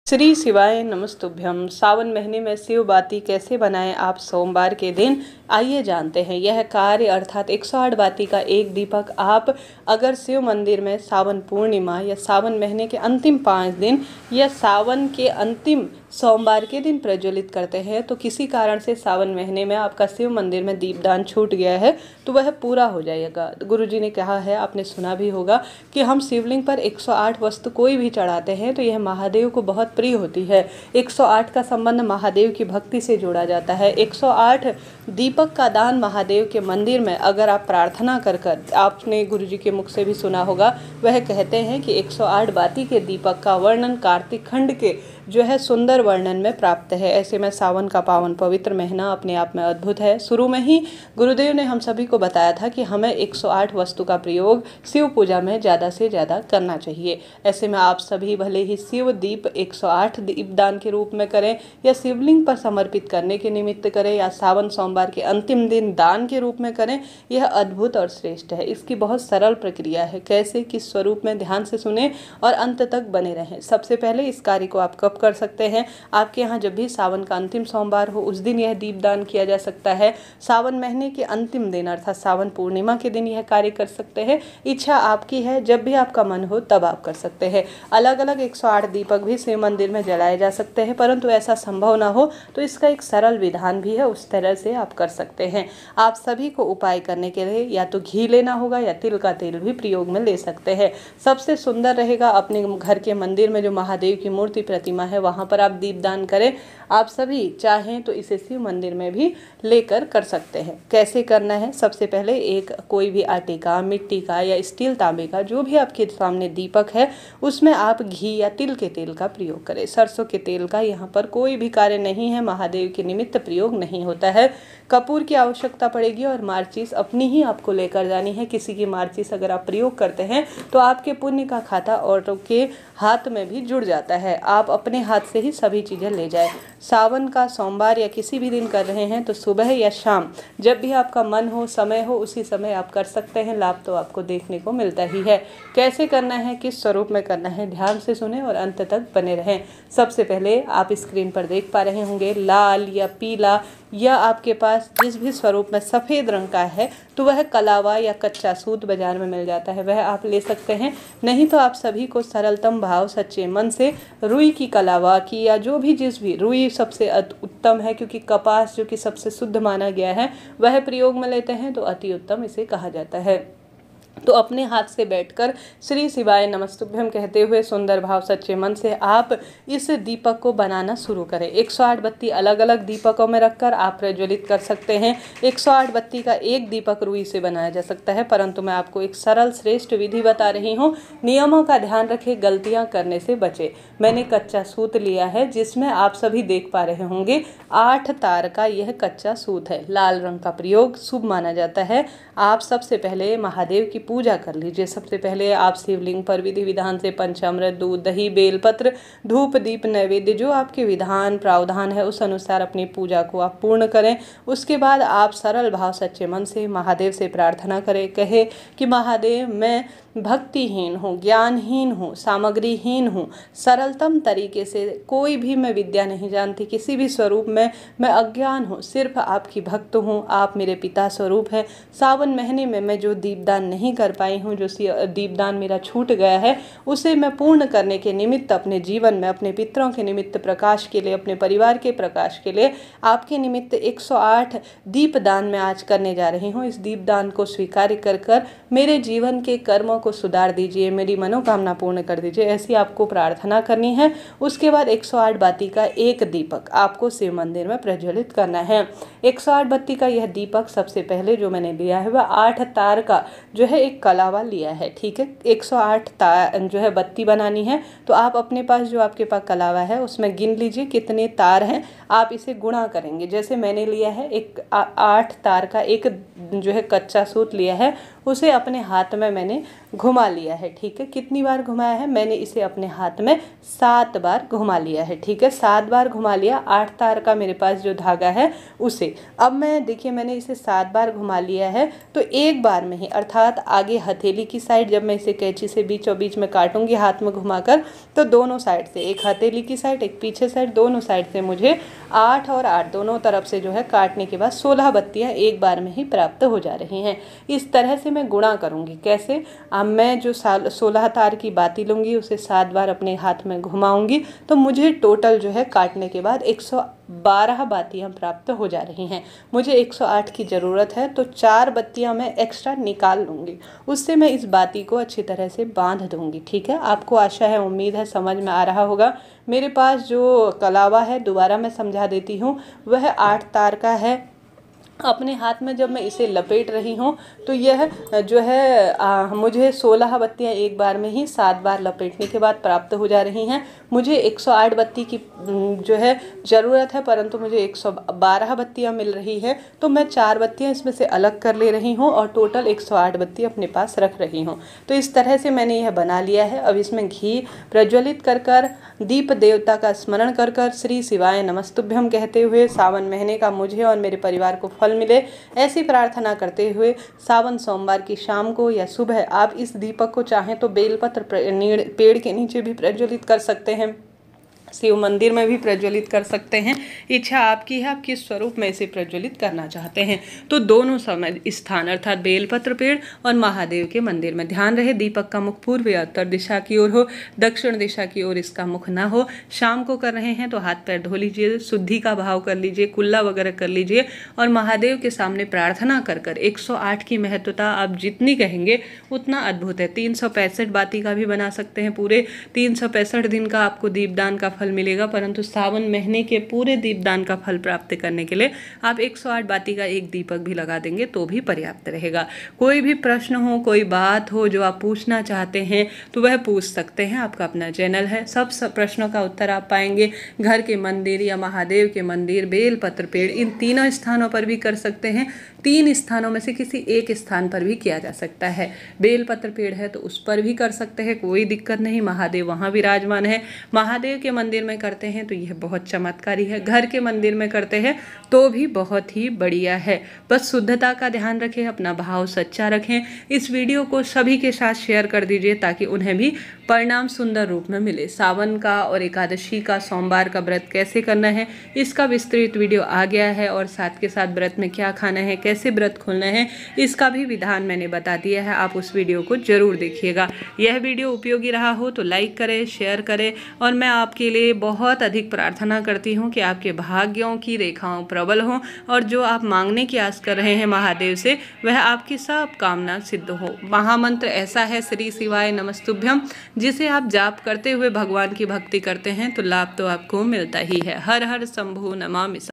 श्री शिवाय नमस्तुभ्यम। सावन महीने में शिव बाती कैसे बनाएं आप सोमवार के दिन, आइए जानते हैं। यह कार्य अर्थात 108 बाती का एक दीपक आप अगर शिव मंदिर में सावन पूर्णिमा या सावन महीने के अंतिम 5 दिन या सावन के अंतिम सोमवार के दिन प्रज्वलित करते हैं तो किसी कारण से सावन महीने में आपका शिव मंदिर में दीपदान छूट गया है तो वह पूरा हो जाएगा। गुरुजी ने कहा है, आपने सुना भी होगा कि हम शिवलिंग पर 108 वस्तु कोई भी चढ़ाते हैं तो यह महादेव को बहुत प्रिय होती है। 108 का संबंध महादेव की भक्ति से जोड़ा जाता है। 108 दीपक का दान महादेव के मंदिर में अगर आप प्रार्थना कर कर, आपने गुरुजी के मुख से भी सुना होगा, वह कहते हैं कि 108 बाती के दीपक का वर्णन कार्तिक खंड के जो है सुंदर वर्णन में प्राप्त है। ऐसे में सावन का पावन पवित्र महीना अपने आप में अद्भुत है। शुरू में ही गुरुदेव ने हम सभी को बताया था कि हमें 108 वस्तु का प्रयोग शिव पूजा में ज़्यादा से ज़्यादा करना चाहिए। ऐसे में आप सभी भले ही शिव दीप 108 दीपदान के रूप में करें या शिवलिंग पर समर्पित करने के निमित्त करें या सावन सोमवार के अंतिम दिन दान के रूप में करें, यह अद्भुत और श्रेष्ठ है। इसकी बहुत सरल प्रक्रिया है। कैसे, किस स्वरूप में, ध्यान से सुने और अंत तक बने रहें। सबसे पहले इस कार्य को आप कब कर सकते हैं? आपके यहाँ जब भी सावन का अंतिम सोमवार हो उस दिन यह दीपदान किया जा सकता है। सावन महीने के अंतिम दिन अर्थात सावन पूर्णिमा के दिन यह कार्य कर सकते हैं। इच्छा आपकी है, जब भी आपका मन हो तब आप कर सकते हैं। अलग अलग 108 दीपक भी शिव मंदिर में जलाए जा सकते हैं, परंतु ऐसा संभव ना हो तो इसका एक सरल विधान भी है, उस तरह से आप कर सकते हैं। आप सभी को उपाय करने के लिए या तो घी लेना होगा या तिल का तेल भी प्रयोग में ले सकते हैं। सबसे सुंदर रहेगा अपने घर के मंदिर में जो महादेव की मूर्ति प्रतिमा है वहाँ पर आप दीपदान करें। आप सभी चाहें तो इसे शिव मंदिर में भी लेकर कर सकते हैं। कैसे करना है? सबसे पहले एक कोई भी आटे का, मिट्टी का या स्टील तांबे का जो भी आपके सामने दीपक है उसमें आप घी या तिल के तेल का प्रयोग करें। सरसों के तेल का यहाँ पर कोई भी कार्य नहीं है, महादेव के निमित्त प्रयोग नहीं होता है। कपूर की आवश्यकता पड़ेगी और मार्चिस अपनी ही आपको लेकर जानी है। किसी की मार्चिस अगर आप प्रयोग करते हैं तो आपके पुण्य का खाता औरों के हाथ में भी जुड़ जाता है। आप अपने हाथ से ही सभी चीज़ें ले जाए। सावन का सोमवार या किसी भी दिन कर रहे हैं तो सुबह या शाम जब भी आपका मन हो, समय हो, उसी समय आप कर सकते हैं। लाभ तो आपको देखने को मिलता ही है। कैसे करना है, किस स्वरूप में करना है, ध्यान से सुने और अंत तक बने रहें। सबसे पहले आप स्क्रीन पर देख पा रहे होंगे लाल या पीला या आपके पास जिस भी स्वरूप में सफ़ेद रंग का है तो वह कलावा या कच्चा सूत बाजार में मिल जाता है, वह आप ले सकते हैं। नहीं तो आप सभी को सरलतम भाव सच्चे मन से रुई की कलावा की या जो भी जिस भी, रुई सबसे उत्तम है क्योंकि कपास जो कि सबसे शुद्ध माना गया है वह प्रयोग में लेते हैं तो अति उत्तम इसे कहा जाता है। तो अपने हाथ से बैठकर श्री शिवाय नमस्तुभ्यम कहते हुए सुंदर भाव सच्चे मन से आप इस दीपक को बनाना शुरू करें। 108 बत्ती अलग अलग दीपकों में रखकर आप प्रज्वलित कर सकते हैं। 108 बत्ती का एक दीपक रुई से बनाया जा सकता है, परंतु मैं आपको एक सरल श्रेष्ठ विधि बता रही हूँ। नियमों का ध्यान रखें, गलतियाँ करने से बचे। मैंने कच्चा सूत लिया है जिसमें आप सभी देख पा रहे होंगे 8 तार का यह कच्चा सूत है। लाल रंग का प्रयोग शुभ माना जाता है। आप सबसे पहले महादेव की पूजा कर लीजिए। सबसे पहले आप शिवलिंग पर विधि विधान से पंचामृत, दूध, दही, बेलपत्र, धूप, दीप, नैवेद्य जो आपके विधान प्रावधान है उस अनुसार अपनी पूजा को आप पूर्ण करें। उसके बाद आप सरल भाव सच्चे मन से महादेव से प्रार्थना करें। कहे कि महादेव, मैं भक्तिहीन हूँ, ज्ञानहीन हूँ, सामग्रीहीन हूँ, सरलतम तरीके से कोई भी मैं विद्या नहीं जानती, किसी भी स्वरूप में मैं अज्ञान हूँ, सिर्फ आपकी भक्त हूँ। आप मेरे पिता स्वरूप है। सावन महीने में मैं जो दीपदान नहीं कर पाई हूँ, जो दीपदान मेरा छूट गया है, उसे मैं पूर्ण करने के निमित्त अपने जीवन में अपने पितरों के निमित्त प्रकाश के लिए, अपने परिवार के प्रकाश के लिए आपके निमित्त 108 दीपदान मैं आज करने जा रही हूँ। इस दीपदान को स्वीकार कर कर मेरे जीवन के कर्मों को सुधार दीजिए, मेरी मनोकामना पूर्ण कर दीजिए, ऐसी आपको प्रार्थना करनी है। उसके बाद 108 बाती का एक दीपक आपको शिव मंदिर में प्रज्वलित करना है। 108 बत्ती का यह दीपक सबसे पहले जो मैंने लिया है वह 8 तार का जो है एक कलावा लिया है। ठीक है, 108 तार जो है बत्ती बनानी है तो आप अपने पास जो आपके पास कलावा है उसमें गिन लीजिए कितने तार हैं। आप इसे गुणा करेंगे। जैसे मैंने लिया है 8 तार का एक जो है कच्चा सूत लिया है, उसे अपने हाथ में मैंने घुमा लिया है। ठीक है, कितनी बार घुमाया है? मैंने इसे अपने हाथ में 7 बार घुमा लिया है। ठीक है, 7 बार घुमा लिया। 8 तार का मेरे पास जो धागा है उसे, अब मैं देखिए मैंने इसे 7 बार घुमा लिया है, तो एक बार में ही अर्थात आगे हथेली की साइड जब मैं इसे कैंची से बीचों बीच में काटूंगी हाथ में घुमाकर, तो दोनों साइड से, एक हथेली की साइड एक पीछे साइड, दोनों साइड से मुझे 8 और 8 दोनों तरफ से जो है काटने के बाद 16 बत्तियां एक बार में ही प्राप्त हो जा रही हैं। इस तरह से मैं गुणा करूंगी। कैसे? अब मैं जो 16 तार की बाती लूंगी उसे 7 बार अपने हाथ में घुमाऊंगी, तो मुझे टोटल जो है काटने के बाद 112 बातियां प्राप्त हो जा रही हैं। मुझे 108 की ज़रूरत है, तो 4 बत्तियां मैं एक्स्ट्रा निकाल लूँगी, उससे मैं इस बाती को अच्छी तरह से बांध दूँगी। ठीक है, आपको आशा है, उम्मीद है समझ में आ रहा होगा। मेरे पास जो कलावा है, दोबारा मैं समझा देती हूँ, वह 8 तार का है। अपने हाथ में जब मैं इसे लपेट रही हूँ तो यह जो है मुझे 16 बत्तियाँ एक बार में ही 7 बार लपेटने के बाद प्राप्त हो जा रही हैं। मुझे 108 बत्ती की जो है ज़रूरत है, परंतु मुझे 112 बत्तियाँ मिल रही है, तो मैं 4 बत्तियाँ इसमें से अलग कर ले रही हूँ और टोटल 108 बत्ती अपने पास रख रही हूँ। तो इस तरह से मैंने यह बना लिया है। अब इसमें घी प्रज्वलित कर कर, दीप देवता का स्मरण कर कर, श्री शिवाय नमस्तुभ्यम कहते हुए सावन महीने का मुझे और मेरे परिवार को फल मिले, ऐसी प्रार्थना करते हुए सावन सोमवार की शाम को या सुबह आप इस दीपक को चाहें तो बेलपत्र पेड़ के नीचे भी प्रज्वलित कर सकते हैं, शिव मंदिर में भी प्रज्वलित कर सकते हैं। इच्छा आपकी है, आप किस स्वरूप में इसे प्रज्वलित करना चाहते हैं। तो दोनों समय स्थान अर्थात बेलपत्र पेड़ और महादेव के मंदिर में ध्यान रहे दीपक का मुख पूर्व या उत्तर दिशा की ओर हो, दक्षिण दिशा की ओर इसका मुख ना हो। शाम को कर रहे हैं तो हाथ पैर धो लीजिए, शुद्धि का भाव कर लीजिए, कुल्ला वगैरह कर लीजिए और महादेव के सामने प्रार्थना कर कर 108 की महत्वता आप जितनी कहेंगे उतना अद्भुत है। 365 बाती का भी बना सकते हैं, पूरे 365 दिन का आपको दीपदान का फल मिलेगा, परंतु सावन महीने के पूरे दीपदान का फल प्राप्त करने के लिए आप 108 बाती का एक दीपक भी लगा देंगे तो भी पर्याप्त रहेगा। कोई भी प्रश्न हो, कोई बात हो जो आप पूछना चाहते हैं तो वह पूछ सकते हैं। आपका अपना चैनल है, सब प्रश्नों का उत्तर आप पाएंगे। घर के मंदिर या महादेव के मंदिर, बेलपत्र पेड़, इन तीनों स्थानों पर भी कर सकते हैं। 3 स्थानों में से किसी एक स्थान पर भी किया जा सकता है। बेलपत्र पेड़ है तो उस पर भी कर सकते हैं, कोई दिक्कत नहीं, महादेव वहाँ विराजमान है। महादेव के मंदिर में करते हैं तो यह बहुत चमत्कारी है। घर के मंदिर में करते हैं तो भी बहुत ही बढ़िया है। बस शुद्धता का ध्यान रखें, अपना भाव सच्चा रखें। इस वीडियो को सभी के साथ शेयर कर दीजिए ताकि उन्हें भी परिणाम सुंदर रूप में मिले। सावन का और एकादशी का, सोमवार का व्रत कैसे करना है इसका विस्तृत वीडियो आ गया है, और साथ के साथ व्रत में क्या खाना है, कैसे व्रत खोलना है, इसका भी विधान मैंने बता दिया है। आप उस वीडियो को जरूर देखिएगा। यह वीडियो उपयोगी रहा हो तो लाइक करें, शेयर करें, और मैं आपके लिए बहुत अधिक प्रार्थना करती हूँ कि आपके भाग्यों की रेखाओं प्रबल हों और जो आप मांगने की आस कर रहे हैं महादेव से वह आपकी सब कामना सिद्ध हो। महामंत्र ऐसा है श्री शिवाय नमस्तुभ्यम, जिसे आप जाप करते हुए भगवान की भक्ति करते हैं तो लाभ तो आपको मिलता ही है। हर हर शंभु नमामि।